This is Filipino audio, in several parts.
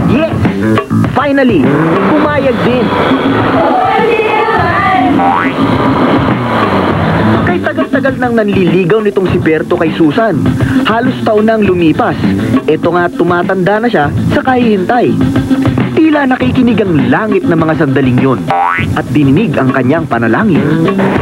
Yes! Finally, pumayag din. Kay tagal-tagal nang nanliligaw nitong si Berto kay Susan. Halos taon nang lumipas. Ito nga tumatanda na siya sa kahihintay. Tila nakikinig ang langit ng mga sandaling yun at dininig ang kanyang panalangin.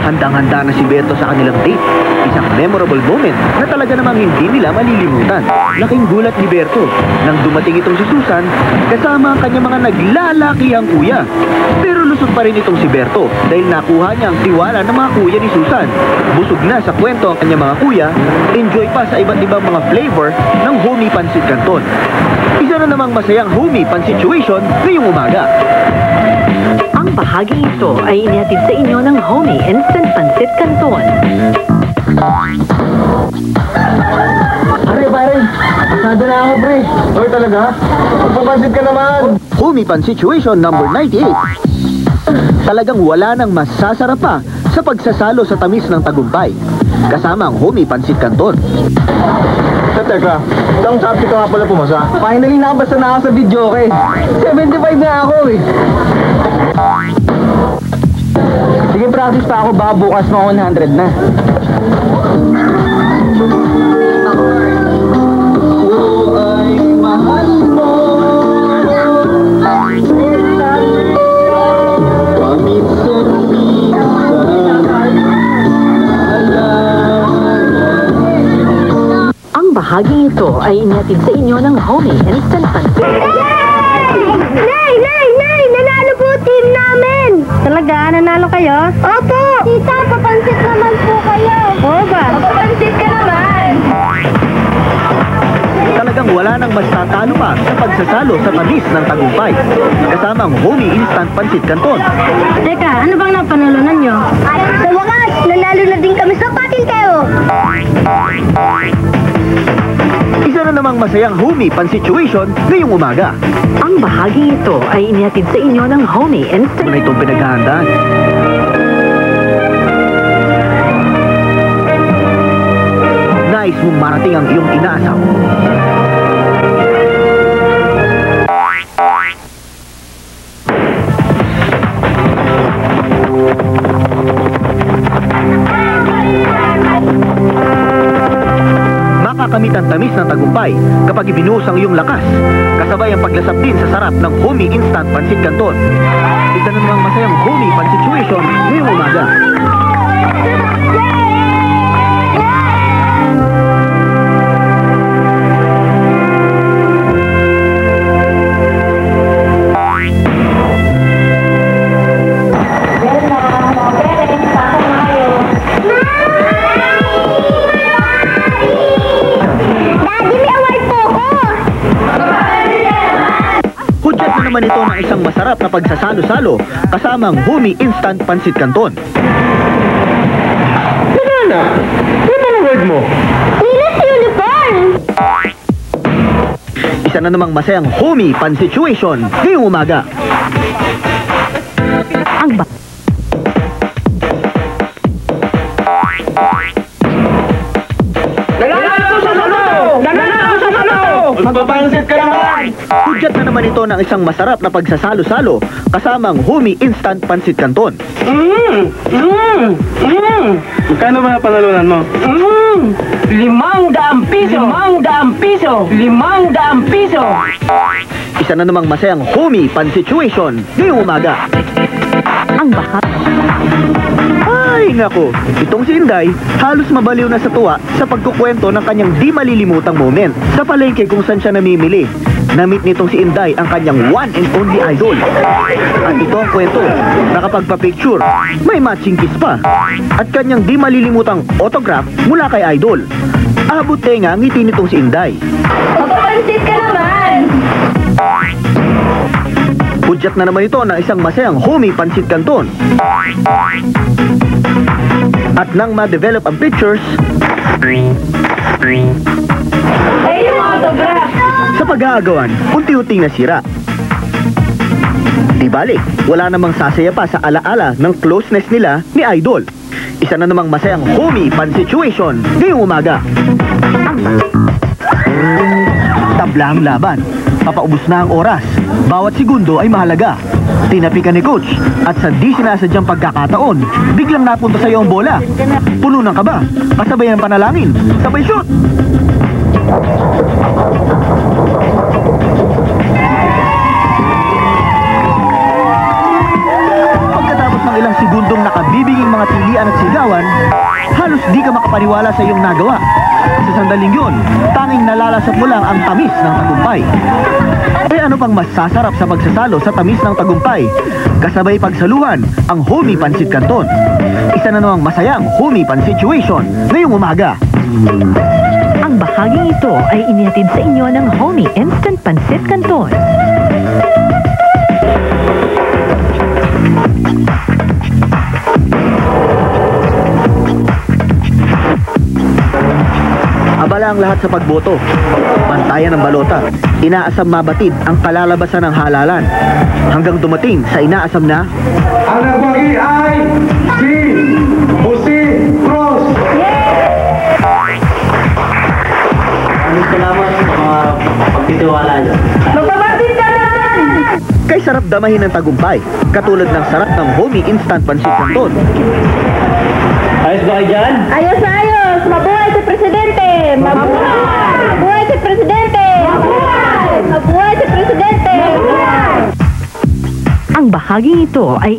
Handang-handa na si Berto sa kanilang date. Isang memorable moment na talaga namang hindi nila malilimutan. Laking gulat ni Berto nang dumating itong si Susan kasama ang kanyang mga naglalakihang kuya. Pero lusot pa rin itong si Berto dahil nakuha niya ang tiwala ng mga kuya ni Susan. Busog na sa kwento ang kanyang mga kuya, enjoy pa sa iba't ibang mga flavor ng homie pancit canton. Isa na namang masayang homie pan situation ngayong umaga. Ang bahaging ito ay inihatid sa inyo ng Homie Instant Pancit Canton. Pare, pasado na ako, pre. Oy, talaga? Magpapansit ka naman. Homie pan situation number 98. Talagang wala nang masasarap pa sa pagsasalo sa tamis ng tagumpay. Kasama ang homie pancit canton. Teka, isang sabi ka nga pala pumasa. Finally, nakabasa na ako sa video, okay? 75 na ako, eh. Sige, practice pa ako. Baka bukas mga 100 na. Bahaging ito ay inihatid sa inyo ng Homie Instant Pancit. Nay! Nanalo po team namin! Talaga? Nanalo kayo? Opo! Tita, papansit naman po kayo! Oo ba? Papansit ka naman! Talagang wala nang mas tatalo pa sa pagsasalo sa tamis ng tagumpay. Kasama ang homie instant pancit canton. Teka, ano bang napanalunan nyo? Sa wakas, nanalo na din kami sa patintero! Isa na namang masayang homie pan situation ngayong umaga. Ang bahaging ito ay inihatid sa inyo ng Homie Instant. Ano itong pinaghahandaan? Nais mong marating ang iyong inaasaw. Makakamit ang tamis ng tagumpay kapag ibinuhos ang iyong lakas, kasabay ang paglasap din sa sarap ng homie instant pancit canton. Isa na namang masayang homie pan situation ngayong umaga. Naman ito ng isang masarap na pagsasalo-salo kasamang homie instant pancit canton. Ano ang word mo? Nilas uniform! Isa na namang masayang homie pan situation ngayong umaga. Ang Magpapansit ka naman! Hudyat na naman ito ng isang masarap na pagsasalo-salo kasamang homie instant pancit canton. Magkano ba napanalunan mo? 500 piso! 500 piso! 500 piso! Isa na namang masayang homie pan situation ngayong umaga. Ang bahag. Ay nako, itong si Inday halos mabaliw na sa tuwa sa pagkukwento ng kanyang di malilimutang moment sa palengke kung saan siya namimili. Namit nitong si Inday ang kanyang one and only idol. At ito ang kwento, nakapagpa-picture, may matching kiss pa. At kanyang di malilimutang autograph mula kay idol. Abot tenga ngiti nitong si Inday. Papansit ka naman! Hudyat na naman ito ng isang masayang homie pancit canton. At nang ma-develop ang pictures, Ay, yung autograph! sa pag-aagawan, unti-unting nasira. Di balik, wala namang sasaya pa sa alaala ng closeness nila ni Idol. Isa na namang masayang homie pan situation ngayong umaga. The Nagtitimpla ang laban. Papaubos na ang oras. Bawat segundo ay mahalaga. Tinapi ka ni coach at sa di sinasadyang pagkakataon, biglang napunta sa iyo ang bola. Puno ng kaba, kasabay ng panalangin, sabay shoot! Pagkatapos ng ilang segundong nakabibinging mga tilian at sigawan, halos di ka makapaniwala sa iyong nagawa. Sa sandaling yun, tanging nalalasap mo lang ang tamis ng tagumpay. Eh ano pang mas sasarap sa pagsasalo sa tamis ng tagumpay? Kasabay pagsaluhan, ang Homie Pancit Canton. Isa na namang masayang Homie Pan situation ngayong umaga. Ang bahaging ito ay inihatid sa inyo ng Homie Instant Pancit Canton. Abala ang lahat sa pagboto. Pantayan ng balota. Inaasam mabatid ang kalalabasan ng halalan. Hanggang dumating sa inaasam na Ang nagbagi ay si Jose Cruz. Maraming salamat sa mga pagtitiwala niyo. kay sarap damahin ng tagumpay, katulad ng sarap ng Homie Instant Pancit Canton. Ayos ba kayo dyan? Ayos na ayos! Mabuhay si Presidente! Mabuhay! Mabuhay si Presidente! Mabuhay! Mabuhay si Presidente! Mabuhay! Ang bahaging ito ay